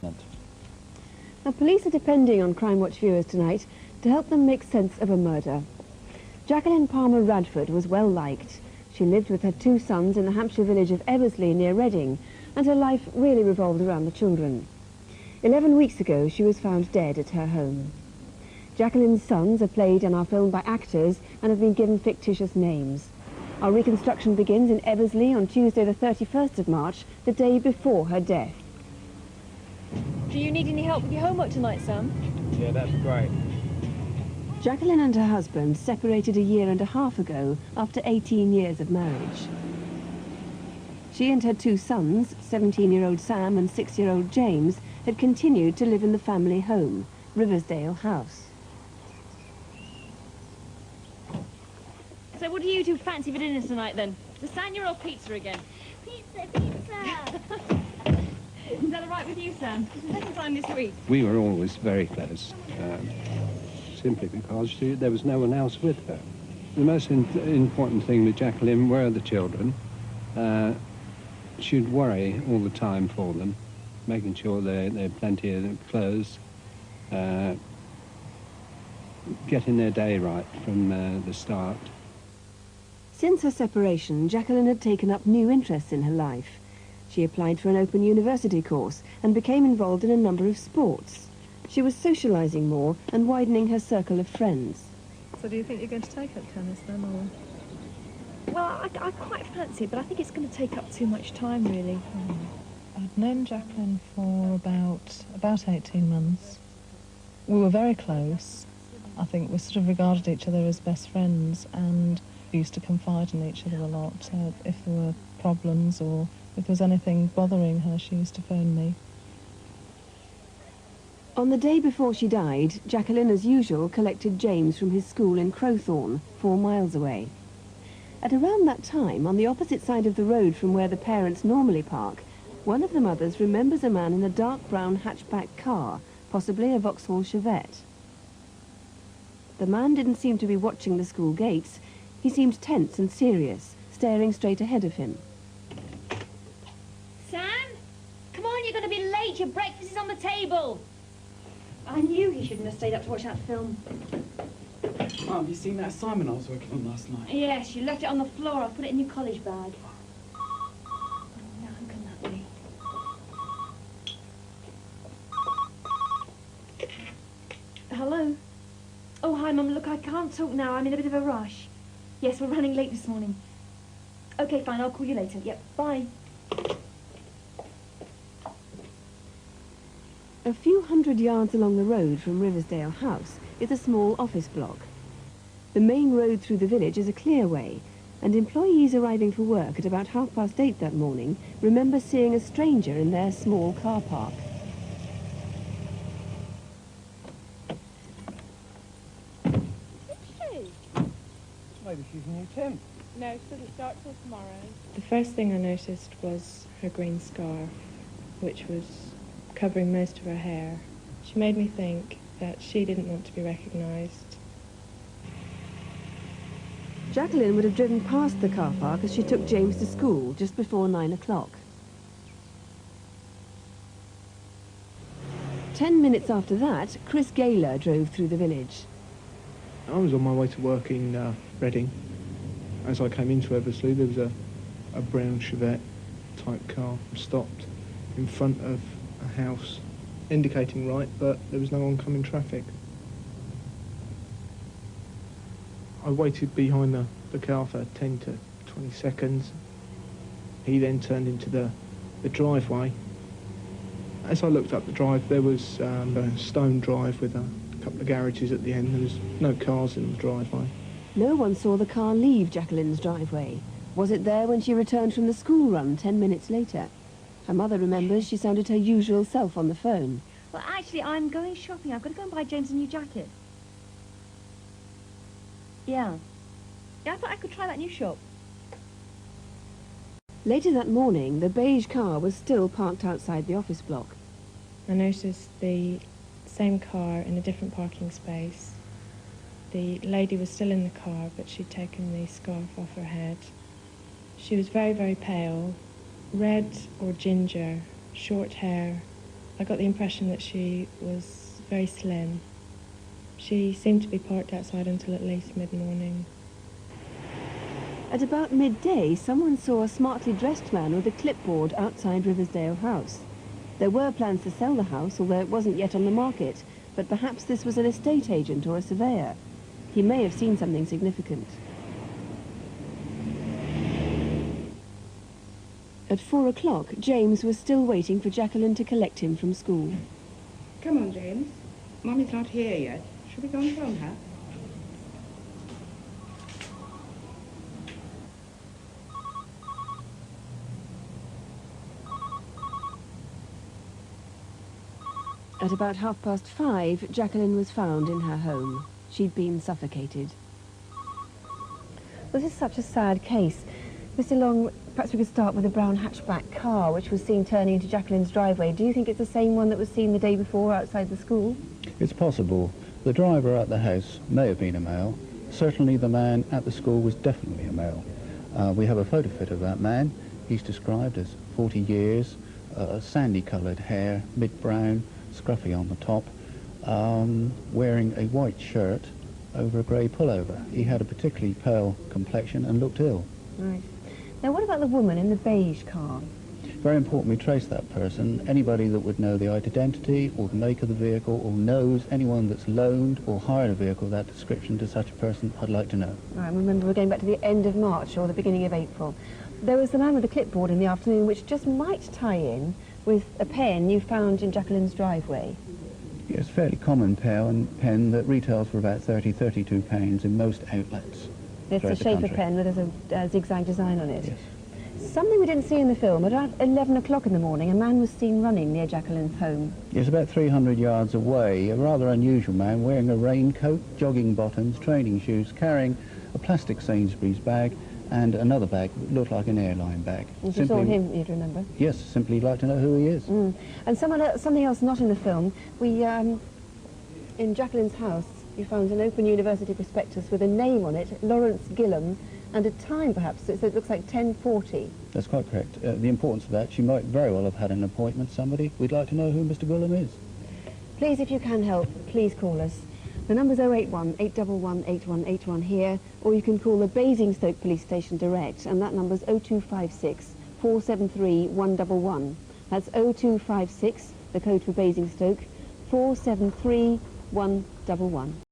Now, police are depending on Crimewatch viewers tonight to help them make sense of a murder. Jacqueline Palmer-Radford was well liked. She lived with her 2 sons in the Hampshire village of Eversley near Reading, and her life really revolved around the children. 11 weeks ago, she was found dead at her home. Jacqueline's sons are played in our film by actors and have been given fictitious names. Our reconstruction begins in Eversley on Tuesday the 31st of March, the day before her death. Do you need any help with your homework tonight, Sam? Yeah, that'd be great. Jacqueline and her husband separated a year and a half ago after 18 years of marriage. She and her 2 sons, 17-year-old Sam and 6-year-old James, had continued to live in the family home, Riversdale House. So what do you 2 fancy for dinner tonight, then? Lasagna or pizza again? Pizza, pizza! Is that all right with you, Sam? It's the second time this week. We were always very close, simply because there was no one else with her. The most important thing with Jacqueline were the children. She'd worry all the time for them, making sure they had plenty of clothes, getting their day right from the start. Since her separation, Jacqueline had taken up new interests in her life. She applied for an open university course and became involved in a number of sports. She was socialising more and widening her circle of friends. So do you think you're going to take up tennis then, or...? Well, I quite fancy it, but I think it's going to take up too much time, really. I'd known Jacqueline for about 18 months. We were very close. I think we sort of regarded each other as best friends and used to confide in each other a lot. If there were problems or if there was anything bothering her, she used to phone me. On the day before she died, Jacqueline, as usual, collected James from his school in Crowthorne, 4 miles away. At around that time, on the opposite side of the road from where the parents normally park, one of the mothers remembers a man in a dark brown hatchback car, possibly a Vauxhall Chevette. The man didn't seem to be watching the school gates. He seemed tense and serious, staring straight ahead of him. Sam? Come on, you're going to be late. Your breakfast is on the table. I knew he shouldn't have stayed up to watch that film. Mum, have you seen that assignment I was working on last night? Yes, you left it on the floor. I'll put it in your college bag. Oh, now who can that be? Hello? Oh, hi, Mum. Look, I can't talk now. I'm in a bit of a rush. Yes, we're running late this morning. OK, fine. I'll call you later. Yep, bye. A few hundred yards along the road from Riversdale House is a small office block. The main road through the village is a clear way, and employees arriving for work at about 8:30 that morning remember seeing a stranger in their small car park. Maybe she's a new temp. No, she doesn't start till tomorrow. The first thing I noticed was her green scarf, which was covering most of her hair. She made me think that she didn't want to be recognised. Jacqueline would have driven past the car park as she took James to school just before 9 o'clock. 10 minutes after that, Chris Gaylor drove through the village. I was on my way to work in Reading. As I came into Eversley, there was a brown Chevette type car stopped in front of a house, indicating right, but there was no oncoming traffic. I waited behind the car for 10 to 20 seconds. He then turned into the driveway. As I looked up the drive, there was a stone drive with a couple of garages at the end. There was no cars in the driveway. No one saw the car leave Jacqueline's driveway. Was it there when she returned from the school run 10 minutes later? Her mother remembers she sounded her usual self on the phone. Well, actually, I'm going shopping. I've got to go and buy James a new jacket. Yeah. Yeah, I thought I could try that new shop. Later that morning, the beige car was still parked outside the office block. I noticed the same car in a different parking space. The lady was still in the car, but she'd taken the scarf off her head. She was very, very pale, red or ginger, short hair, I got the impression that she was very slim. She seemed to be parked outside until at least mid-morning. At about midday, someone saw a smartly dressed man with a clipboard outside Riversdale House. There were plans to sell the house, although it wasn't yet on the market, but perhaps this was an estate agent or a surveyor. He may have seen something significant. At 4 o'clock, James was still waiting for Jacqueline to collect him from school. Come on, James. Mummy's not here yet. Shall we go and phone her? At about 5:30, Jacqueline was found in her home. She'd been suffocated. This is such a sad case. Mr. Long, perhaps we could start with the brown hatchback car, which was seen turning into Jacqueline's driveway. Do you think it's the same one that was seen the day before outside the school? It's possible. The driver at the house may have been a male. Certainly the man at the school was definitely a male. We have a photo fit of that man. He's described as 40 years, sandy-coloured hair, mid-brown, scruffy on the top, wearing a white shirt over a grey pullover. He had a particularly pale complexion and looked ill. Right. Now, what about the woman in the beige car? Very important we trace that person. Anybody that would know the identity or the make of the vehicle or knows anyone that's loaned or hired a vehicle of that description to such a person, I'd like to know. Right, remember we're going back to the end of March or the beginning of April. There was the man with the clipboard in the afternoon, which just might tie in with a pen you found in Jacqueline's driveway. Yes, fairly common pen that retails for about £32 in most outlets. It's a shaper pen with a zigzag design on it. Yes. Something we didn't see in the film, at around 11 o'clock in the morning, a man was seen running near Jacqueline's home. Yes, about 300 yards away, a rather unusual man wearing a raincoat, jogging bottoms, training shoes, carrying a plastic Sainsbury's bag and another bag that looked like an airline bag. If you saw him, you'd remember? Yes, simply like to know who he is. Mm. And something else not in the film, in Jacqueline's house, you found an open university prospectus with a name on it, Lawrence Gillam, and a time perhaps, so it looks like 10:40. That's quite correct. The importance of that, she might very well have had an appointment with somebody. We'd like to know who Mr. Gillam is. Please, if you can help, please call us. The number's 081 811 8181 here, or you can call the Basingstoke Police Station direct, and that number's 0256 473 111. That's 0256, the code for Basingstoke, 473 111.